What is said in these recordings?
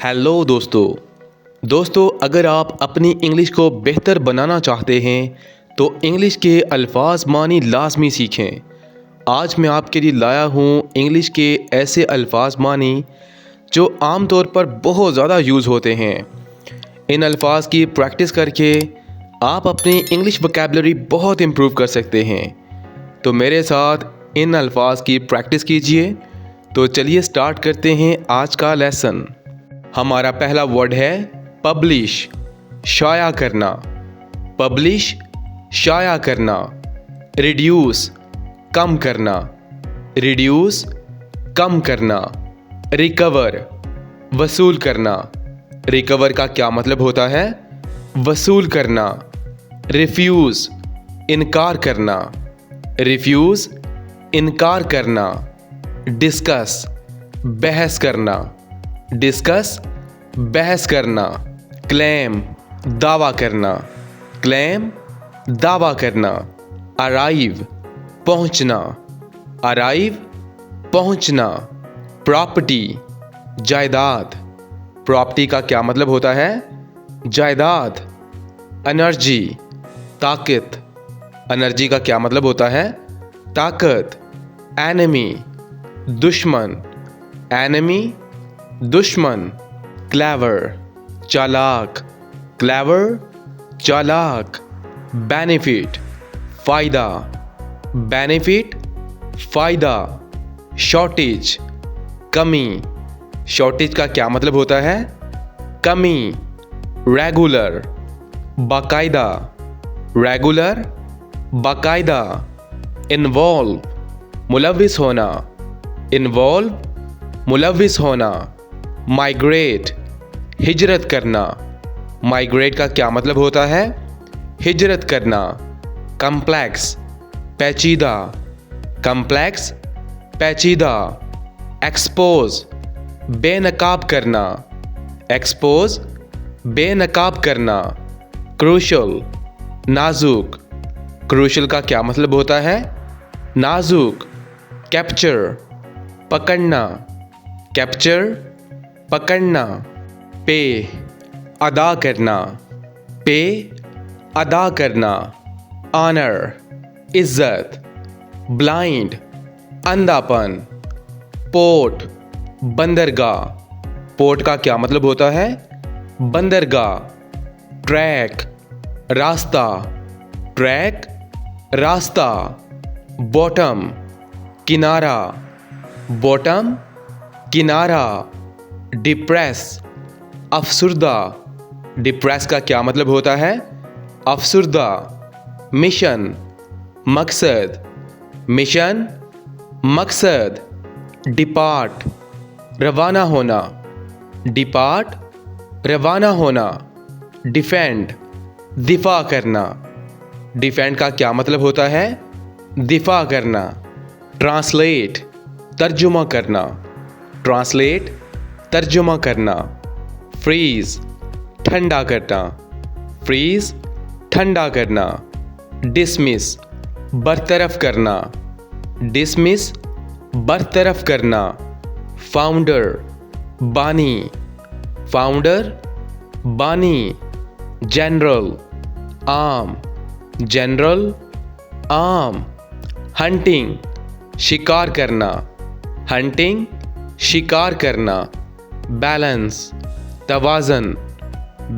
Hello दोस्तों अगर आप अपनी इंग्लिश को बेहतर बनाना चाहते हैं तो इंग्लिश के अल्फाज मानी लाजमी सीखें। आज मैं आपके लिए लाया हूँ इंग्लिश के ऐसे अल्फाज मानी जो आम तौर पर बहुत ज़्यादा यूज़ होते हैं। इन अल्फाज की प्रैक्टिस करके आप अपनी इंग्लिश वोकैबुलरी बहुत इम्प्रूव कर सकते हैं। तो मेरे साथ इन अल्फाज की प्रैक्टिस कीजिए। तो चलिए स्टार्ट करते हैं आज का लेसन। हमारा पहला वर्ड है पब्लिश, शाया करना। पब्लिश, शाया करना। रिड्यूस, कम करना। रिड्यूस, कम करना। रिकवर, वसूल करना। रिकवर का क्या मतलब होता है? वसूल करना। रिफ्यूज़, इनकार करना। रिफ्यूज़, इनकार करना। डिस्कस, बहस करना। डिस्कस, बहस करना। क्लेम, दावा करना। क्लेम, दावा करना। अराइव, पहुंचना। अराइव, पहुंचना। प्रॉपर्टी, जायदाद। प्रॉपर्टी का क्या मतलब होता है? जायदाद। एनर्जी, ताकत। एनर्जी का क्या मतलब होता है? ताकत। एनिमी, दुश्मन। एनिमी, दुश्मन। क्लेवर, चालाक। क्लेवर, चालाक। बेनिफिट, फ़ायदा। बेनिफिट, फ़ायदा। शॉर्टेज, कमी। शॉर्टेज का क्या मतलब होता है? कमी। रेगुलर, बाकायदा। रेगुलर, बाकायदा। इन्वॉल्व, मुलविस होना। इन्वॉल्व, मुलविस होना। माइग्रेट, हिजरत करना। माइग्रेट का क्या मतलब होता है? हिजरत करना। कम्प्लेक्स, पेचीदा। कम्प्लेक्स, पेचीदा। एक्सपोज, बेनकाब करना। एक्सपोज, बेनकाब करना। क्रूशल, नाजुक। क्रूशल का क्या मतलब होता है? नाजुक। कैप्चर, पकड़ना। कैप्चर, पकड़ना। पे, अदा करना। पे, अदा करना। ऑनर, इज्जत। ब्लाइंड, अंधापन। पोर्ट, बंदरगाह। पोर्ट का क्या मतलब होता है? बंदरगाह। ट्रैक, रास्ता। ट्रैक, रास्ता। बॉटम, किनारा। बॉटम, किनारा। डिप्रेस, अफसुर्दा। डिप्रेस का क्या मतलब होता है? अफसुर्दा। मिशन, मकसद। मिशन, मकसद। डिपार्ट, रवाना होना। डिपार्ट, रवाना होना। डिफेंड, दिफा करना। डिफेंड का क्या मतलब होता है? दिफा करना। ट्रांसलेट, तर्जुमा करना। ट्रांसलेट, तर्जुमा करना। फ्रीज, ठंडा करना। फ्रीज, ठंडा करना। डिसमिस, बरतरफ करना। डिसमिस, बरतरफ करना। फाउंडर, बानी। फाउंडर, बानी। जनरल, आम। जनरल, आम। हंटिंग, शिकार करना। हंटिंग, शिकार करना। बैलेंस, तवाज़न।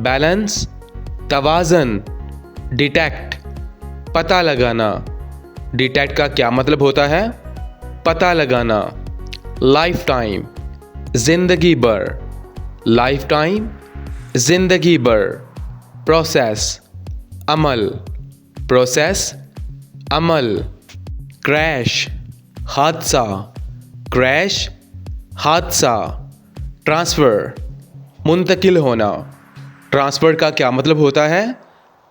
बैलेंस, तवाज़न। डिटेक्ट, पता लगाना। डिटेक्ट का क्या मतलब होता है? पता लगाना। लाइफ टाइम, जिंदगी भर। लाइफ टाइम, जिंदगी भर। प्रोसेस, अमल। प्रोसेस, अमल। क्रैश, हादसा। क्रैश, हादसा। ट्रांसफ़र, मुंतकिल होना। ट्रांसफ़र का क्या मतलब होता है?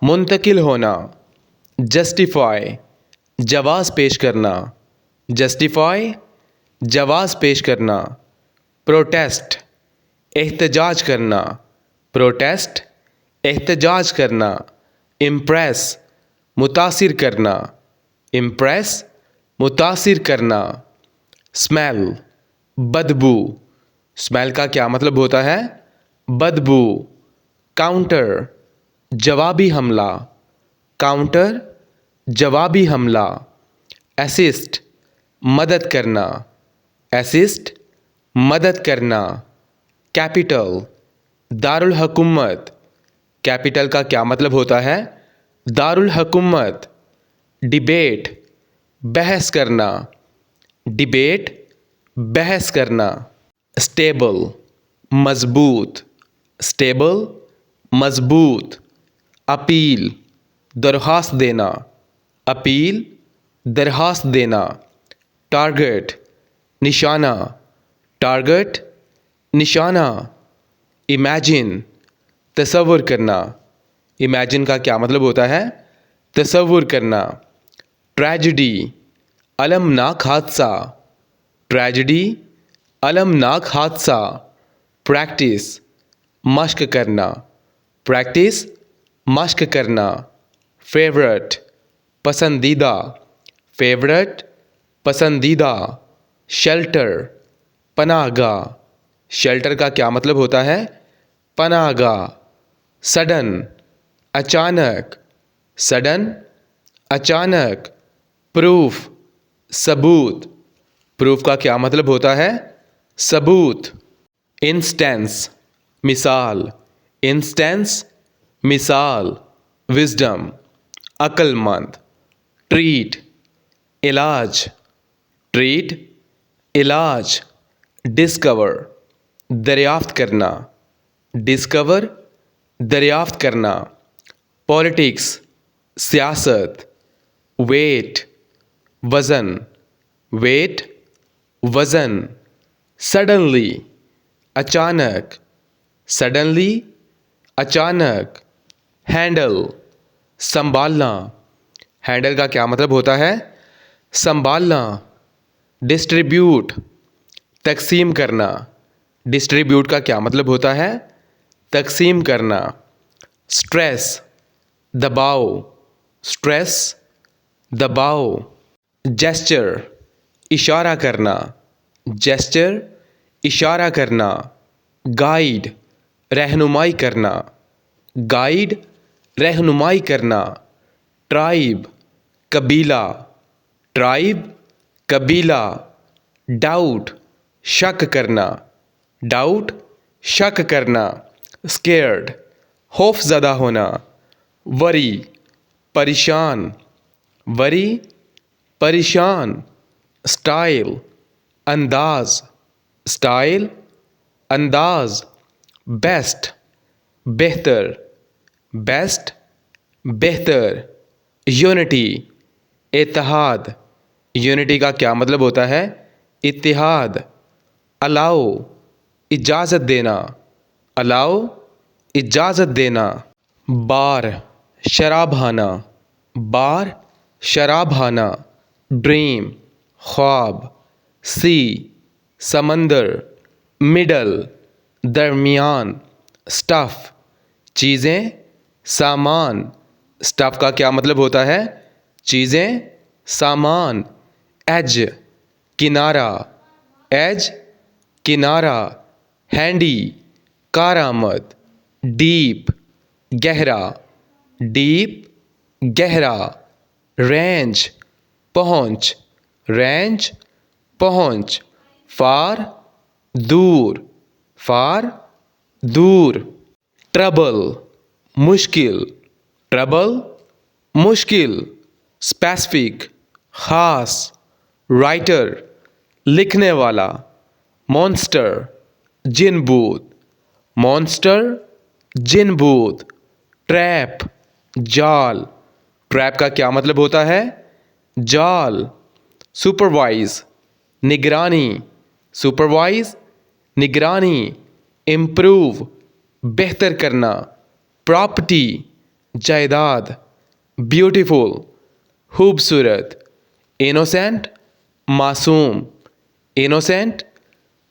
मुंतकिल होना। जस्टिफाई, जवाज़ पेश करना। जस्टिफाई, जवाज़ पेश करना। प्रोटेस्ट, एहतजाज करना। प्रोटेस्ट, एहतजाज करना। इम्प्रेस, मुतासिर करना। इम्प्रेस, मुतासिर करना। स्मेल, बदबू। स्मेल का क्या मतलब होता है? बदबू, काउंटर, जवाबी हमला, काउंटर, जवाबी हमला, असिस्ट, मदद करना, असिस्ट, मदद करना, कैपिटल, दारुल हुकूमत, कैपिटल का क्या मतलब होता है? दारुल हुकूमत, डिबेट, बहस करना, डिबेट, बहस करना, स्टेबल, मजबूत, स्टेबल, मजबूत, अपील, दरख्वास्त देना, अपील, दरख्वास्त देना, टारगेट, निशाना, टारगेट, निशाना, इमेजिन, तसव्वुर करना, इमेजिन का क्या मतलब होता है? तसव्वुर करना, ट्रेजेडी, अलमनाक हादसा, ट्रेजेडी, अलमनाक हादसा, प्रैक्टिस, मश्क करना, प्रैक्टिस, मश्क करना, फेवरेट, पसंदीदा, फेवरेट, पसंदीदा, शेल्टर, पनाहगाह, शेल्टर का क्या मतलब होता है? पनाहगाह, सडन, अचानक, सडन, अचानक, प्रूफ, सबूत, प्रूफ का क्या मतलब होता है? सबूत, इंस्टेंस, मिसाल, इंस्टेंस, मिसाल, विजडम, अक्लमंद, ट्रीट, इलाज, ट्रीट, इलाज, डिस्कवर, दरियाफ्त करना, डिस्कवर, दरियाफ्त करना, पॉलिटिक्स, सियासत, वेट, वज़न, वेट, वज़न, सडनली, अचानक, सडनली, अचानक, हैंडल, संभालना, हैंडल का क्या मतलब होता है? संभालना, डिस्ट्रीब्यूट, तकसीम करना, डिस्ट्रीब्यूट का क्या मतलब होता है? तकसीम करना, स्ट्रेस, दबाव, स्ट्रेस, दबाव, जेस्चर, इशारा करना, जेस्चर, इशारा करना, गाइड, रहनुमाई करना, गाइड, रहनुमाई करना, ट्राइब, कबीला, ट्राइब, कबीला, डाउट, शक करना, डाउट, शक करना, स्केर्ड, खौफज़दा होना, वरी, परेशान, वरी, परेशान, स्टाइल, अंदाज, स्टाइल, अंदाज, बेस्ट, बेहतर, बेस्ट, बेहतर, यूनिटी, इत्तेहाद, यूनिटी का क्या मतलब होता है? इत्तेहाद, अलाओ, इजाज़त देना, अलाओ, इजाज़त देना, बार, शराबाना, बार, शराबाना, ड्रीम, ख्वाब, सी, समंदर, मिडल, दरमियान, स्टफ़, चीज़ें, सामान, स्टफ़ का क्या मतलब होता है? चीज़ें, सामान, एज, किनारा, एज, किनारा, हैंडी, कारामद, डीप, गहरा, डीप, गहरा, रेंज, पहुंच, रेंज, पहुंच, फार, दूर, फार, दूर, ट्रबल, मुश्किल, ट्रबल, मुश्किल, स्पेसिफिक, खास, राइटर, लिखने वाला, मॉन्स्टर, जिन भूत, मॉन्स्टर, जिन भूत, ट्रैप, जाल, ट्रैप का क्या मतलब होता है? जाल, सुपरवाइज, निगरानी, सुपरवाइज, निगरानी, इम्प्रूव, बेहतर करना, प्रॉपर्टी, जायदाद, ब्यूटीफुल, खूबसूरत, इनोसेंट, मासूम, इनोसेंट,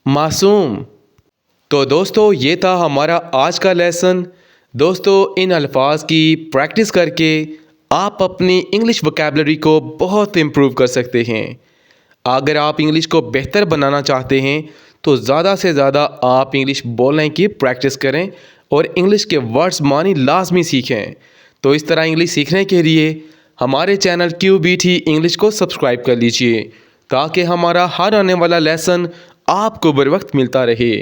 मासूम। तो दोस्तों ये था हमारा आज का लेसन। दोस्तों इन अल्फाज की प्रैक्टिस करके आप अपनी इंग्लिश वोकैबुलरी को बहुत इम्प्रूव कर सकते हैं। अगर आप इंग्लिश को बेहतर बनाना चाहते हैं तो ज़्यादा से ज़्यादा आप इंग्लिश बोलने की प्रैक्टिस करें और इंग्लिश के वर्ड्स मानी लाजमी सीखें। तो इस तरह इंग्लिश सीखने के लिए हमारे चैनल QBT इंग्लिश को सब्सक्राइब कर लीजिए ताकि हमारा हर आने वाला लेसन आपको बर वक्त मिलता रहे।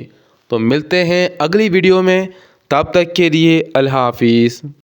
तो मिलते हैं अगली वीडियो में, तब तक के लिए अल्लाह हाफिज़।